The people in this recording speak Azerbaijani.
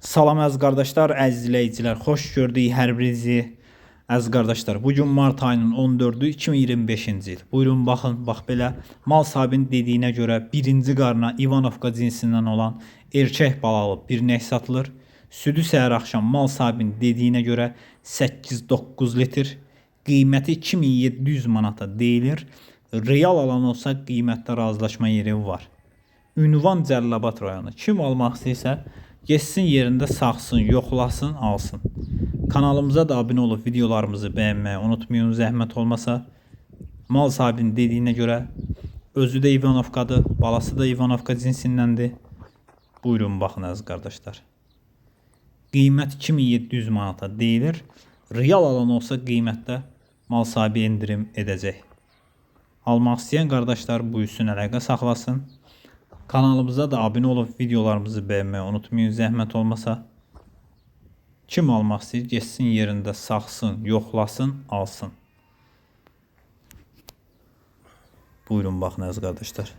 Salam əziz qardaşlar, əziz izləyicilər, xoş gördük hər birinizi. Əziz qardaşlar, bugün mart ayının 14-ü 2025-ci il. Buyurun baxın, bax belə mal sahibinin dediyinə görə birinci qarına İvanovka cinsindən olan erkək balalı bir nək satılır. Südü səhər axşam mal sahibinin dediyinə görə 8-9 litr. Qiyməti 2700 manata deyilir. Real alan olsa qiymətdə razılaşma yeri var. Ünvan Cəlilabad rayonu. Kim almaq istəyirsə geçsin yerində saxsın, yoxlasın, alsın. Kanalımıza da abunə olub videolarımızı bəyənməyi unutmayın, zəhmət olmasa. Mal sahibinin dediyinə görə özü də İvanovkadır, balası da İvanovka cinsindəndir. Buyurun baxın əziz qardaşlar. Qiymət 2700 manata deyilir. Real alan olsa qiymətdə mal sahibi indirim edəcək. Almaq istəyən qardaşlar buyursun, əlaqə saxlasın. Kanalımıza da abunə olub videolarımızı bəyənməyi unutmayın, zəhmət olmasa. Kim almaq istəyir, geçsin yerində saxsın, yoxlasın, alsın. Buyurun baxın əziz qardaşlar.